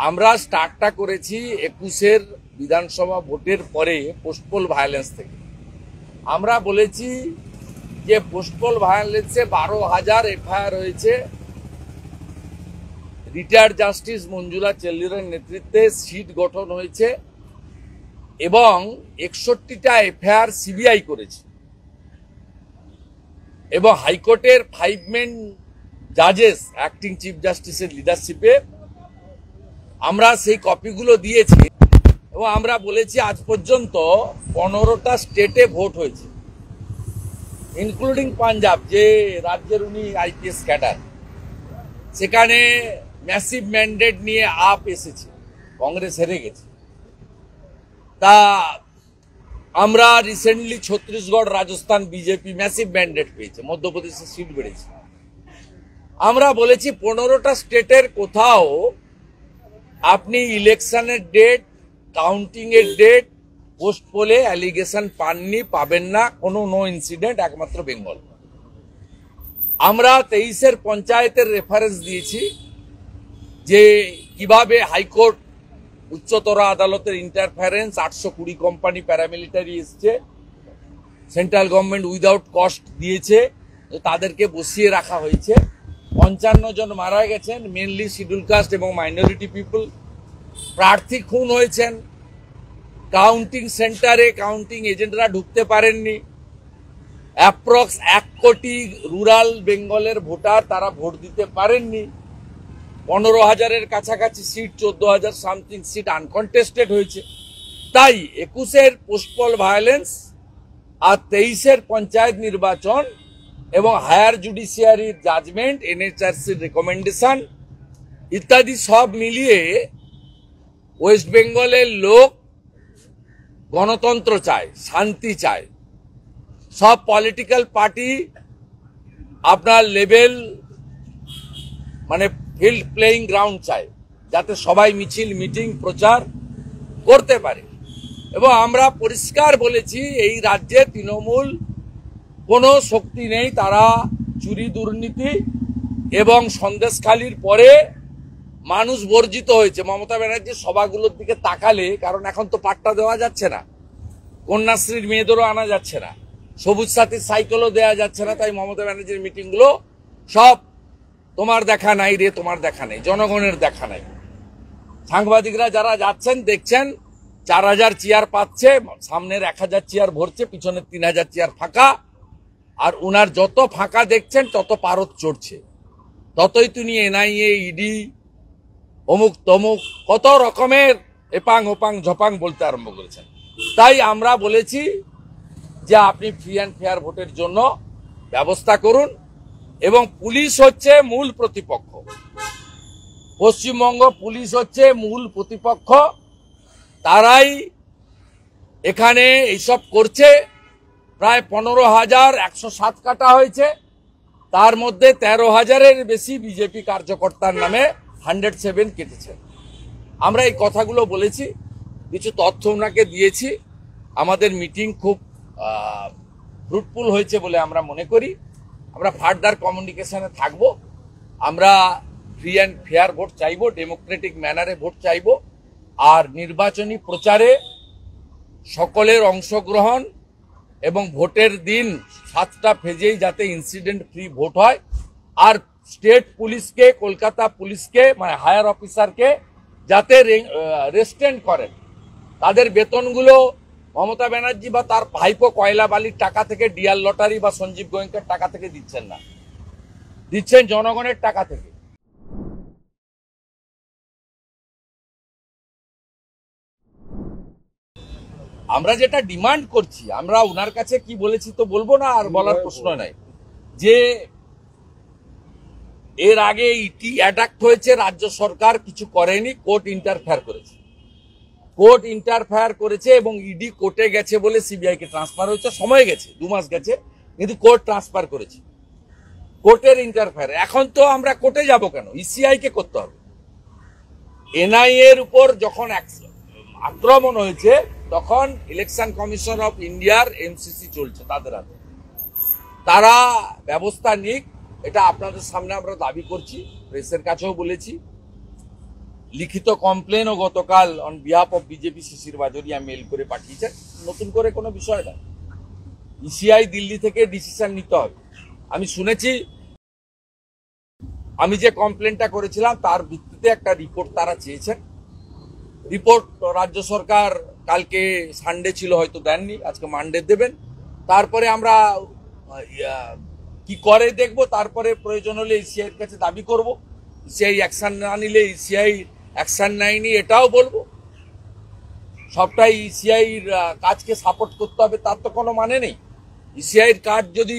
আমরা স্টার্টটা করেছি 21-এর বিধানসভা ভোটের পরে পোস্টপোল ভায়োলেন্স থেকে। আমরা বলেছি যে পোস্টপোল ভায়োলেন্সে 12,000 এফআইআর হয়েছে। রিটায়ার্ড জাস্টিস মঞ্জুলা চেল্লিরের নেতৃত্বে সিট গঠন হয়েছে এবং 61টা এফআইআর সিবিআই করেছে এবং হাইকোর্টের 5 মেন জাজেস অ্যাক্টিং চিফ জাস্টিসের লিডারশিপে আমরা সেই কপিগুলো দিয়েছি এবং আমরা বলেছি আজ পর্যন্ত 15টা স্টেটে ভোট হয়েছে, ইনক্লুডিং পাঞ্জাব, যে রাজ্যের উনি আইপিএস ক্যাডার। সেখানে ম্যাসিভ ম্যান্ডেট নিয়ে আপ এসেছে, কংগ্রেস হেরে গেছে। তা আমরা recently Chhattisgarh, Rajasthan BJP massive mandate পেয়েছে, মধ্যপ্রদেশে সিট বেড়েছে। আমরা বলেছি 15টা স্টেটের কোথাও আপনি ইলেকশনের ডেট, কাউন্টিং এর ডেট, পোস্ট পোলে অ্যালিগেশন পাননি, পাবেন না, কোনো নো ইনসিডেন্ট, একমাত্র বেঙ্গল। আমরা 23-এর পঞ্চায়েতের রেফারেন্স দিয়েছি যে কিভাবে হাইকোর্ট, উচ্চতর আদালতের ইন্টারফারেন্স, 820 কোম্পানি প্যারামিলিটারি এসছে, সেন্ট্রাল গভর্নমেন্ট উইদাউট কস্ট দিয়েছে, তাদেরকে বসিয়ে রাখা হয়েছে। 55 জন মারা গেছেন, মেনলি শিডিউল কাস্ট এবং মাইনরিটি পিপল। প্রার্থী খুন হয়েছেন, কাউন্টিং সেন্টারে কাউন্টিং এজেন্টরা ঢুকতে পারেননি। অ্যাপ্রক্স 1 কোটি রুরাল বেঙ্গলের ভোটার, তারা ভোট দিতে পারেননি। 15,000-এর কাছাকাছি সিট, 14,000 সামথিং সিট আনকন্টেস্টেড হয়েছে। তাই 21-এর পোস্টপোল ভায়োলেন্স আর 23-এর পঞ্চায়েত নির্বাচন এবং হায়ার জুডিশিয়ারির জাজমেন্ট, এনএচআরসির রেকমেন্ডেশন ইত্যাদি সব মিলিয়ে ওয়েস্ট বেঙ্গলের লোক গণতন্ত্র চায়, শান্তি চায়। সব পলিটিক্যাল পার্টি আপনার লেভেল, মানে ফিল্ড প্লেইং গ্রাউন্ড চায়, যাতে সবাই মিছিল, মিটিং, প্রচার করতে পারে। এবং আমরা পরিষ্কার বলেছি এই রাজ্যে তৃণমূল কোনো শক্তি নেই। তারা চুরি, দুর্নীতি এবং সন্দেশখালির পরে মানুষ বর্জিত হয়েছে। মমতা ব্যানার্জির সভাগুলোর দিকে তাকালে, কারণ এখন তো পাট্টা দেওয়া যাচ্ছে না, কন্যাশ্রীর মেয়েদেরও আনা যাচ্ছে না, সবুজ সাথীর সাইকেলও দেওয়া যাচ্ছে না, তাই মমতা ব্যানার্জির মিটিংগুলো সব তোমার দেখা নাই রে, তোমার দেখা নেই, জনগণের দেখা নাই। সাংবাদিকরা যারা যাচ্ছেন দেখছেন 4,000 চেয়ার পাচ্ছে, সামনের 1,000 চেয়ার ভরছে, পিছনের 3,000 চেয়ার ফাঁকা। আর উনার যত ফাঁকা দেখছেন তত পারদ চড়ছে, ততই তিনি এনআইএ, ইডি, অমুক তমুক কত রকমের এপাং ওপাং ঝপাং বলতে আরম্ভ করেছেন। তাই আমরা বলেছি যে আপনি ফ্রি অ্যান্ড ফেয়ার ভোটের জন্য ব্যবস্থা করুন এবং পুলিশ হচ্ছে মূল প্রতিপক্ষ। পশ্চিমবঙ্গ পুলিশ হচ্ছে মূল প্রতিপক্ষ, তারাই এখানে এইসব করছে। প্রায় 15,107 কাটা হয়েছে, তার মধ্যে 13,000-এর বেশি বিজেপি কার্যকর্তার নামে 107 কেটেছেন। আমরা এই কথাগুলো বলেছি, কিছু তথ্য ওনাকে দিয়েছি। আমাদের মিটিং খুব ফ্রুটফুল হয়েছে বলে আমরা মনে করি। আমরা ফার্দার কমিউনিকেশনে থাকবো। আমরা ফ্রি অ্যান্ড ফেয়ার ভোট চাইবো, ডেমোক্রেটিক ম্যানারে ভোট চাইবো, আর নির্বাচনী প্রচারে সকলের অংশগ্রহণ এবং ভোটের দিন 7টা ফেজেই যাতে ইনসিডেন্ট ফ্রি ভোট হয়। আর স্টেট পুলিশকে, কলকাতা পুলিশকে, মানে হায়ার অফিসারকে যাতে রেস্টেন্ড করেন। তাদের বেতনগুলো মমতা ব্যানার্জি বা তার ভাইপো কয়লা বালির টাকা থেকে, ডিআর লটারি বা সঞ্জীব গোয়েঙ্কার টাকা থেকে দিচ্ছেন না, দিচ্ছেন জনগণের টাকা থেকে। আমরা যেটা ডিমান্ড করছি, আমরা ওনার কাছে কি বলেছি তো বলবো না, আর বলার প্রশ্ন নাই, যে এর আগে ইটি অ্যাটাক হয়েছে, রাজ্য সরকার কিছু করেনি, কোর্ট ইন্টারফেয়ার করেছে। কোর্ট ইন্টারফেয়ার করেছে এবং ইডি কোর্টে গেছে বলে সিবিআই কে ট্রান্সফার হয়েছে। সময় গেছে, 2 মাস গেছে, কিন্তু কোর্ট ট্রান্সফার করেছে। কোর্টের ইন্টারফেয়ার, এখন তো আমরা কোর্টে যাব কেন, ইসিআই কে করতে হবে। এনআইএ এর উপর যখন আক্রমণ হয়েছে, তখন ইলেকশন কমিশন অফ ইন্ডিয়ার এমসিসি চলছে তাদের হাতে, তারা ব্যবস্থা নিক, এটা আপনাদের সামনে আমরা দাবি করছি, প্রেসের কাছেও বলেছি। লিখিত কমপ্লেনও গতকাল on behalf of BJP Shishir Bajoria mail করে পাঠিয়েছেন। নতুন করে কোনো বিষয় না, ইসিআই দিল্লি থেকে ডিসিশন নিতে হবে। আমি শুনেছি, আমি যে কমপ্লেনটা করেছিলাম তার ভিত্তিতে একটা রিপোর্ট তারা চেয়েছেন। রিপোর্ট রাজ্য সরকার কালকে সানডে ছিল হয়তো দেননি, আজকে মানডে দেবেন। তারপরে আমরা কি করে দেখব, তারপরে প্রয়োজন হলে ইসিআইয়ের কাছে দাবি করব। ইসিআই অ্যাকশন না নিলে ইসিআই অ্যাকশন নেয়নি এটাও বলবো। সবটাই ইসিআইর কাজকে সাপোর্ট করতে হবে তার তো কোনো মানে নেই। ইসিআইর কাজ যদি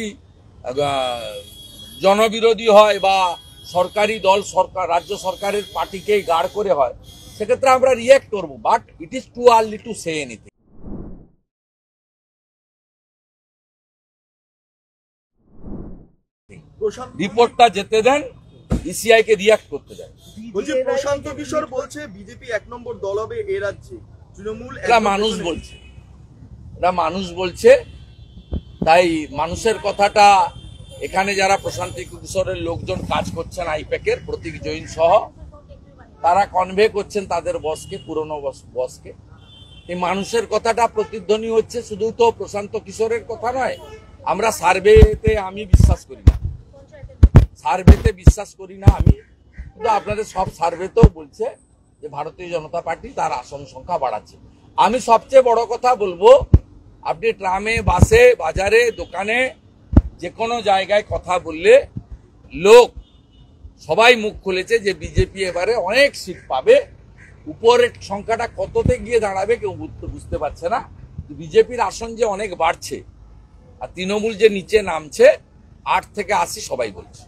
জনবিরোধী হয় বা সরকারি দল সরকার রাজ্য সরকারের পার্টিকেই গাড় করে হয়, সেক্ষেত্রে আমরা রিঅ্যাক্ট করবো। But it is too early to say anything. রিপোর্টটা যেতে দেন, ইসিআই কে রিঅ্যাক্ট করতে দেন। বলছে প্রশান্ত কিশোর বলছে বিজেপি 1 নম্বর দল হবে এ রাজ্যে, তৃণমূল। এটা মানুষ বলছে, এটা মানুষ বলছে। তাই মানুষের কথাটা এখানে যারা প্রশান্ত কিশোরের লোকজন কাজ করছেন আইপ্যাকের প্রতীক জৈন সহ, তারা কনভে করছেন তাদের বসকে, পুরনো বসকে। এই মানুষের কথাটা প্রতিধ্বনি হচ্ছে। শুধু তো প্রশান্ত কিশোরের কথা নয়, আমরা সার্ভেতে আমি বিশ্বাস করি না, সার্ভেতে বিশ্বাস করি না আমি। কিন্তু আপনাদের সব সার্ভেতেও বলছে যে ভারতীয় জনতা পার্টি তার আসন সংখ্যা বাড়াচ্ছে। আমি সবচেয়ে বড় কথা বলবো, আপনি ট্রামে, বাসে, বাজারে, দোকানে, যে কোনো জায়গায় কথা বললে লোক সবাই মুখ খুলেছে যে বিজেপি এবারে অনেক সিট পাবে। উপরের সংখ্যাটা কততে গিয়ে দাঁড়াবে কেউ বুঝতে পারছে না। বিজেপির আসন যে অনেক বাড়ছে আর তৃণমূল যে নিচে নামছে 8 থেকে 80 সবাই বলছে।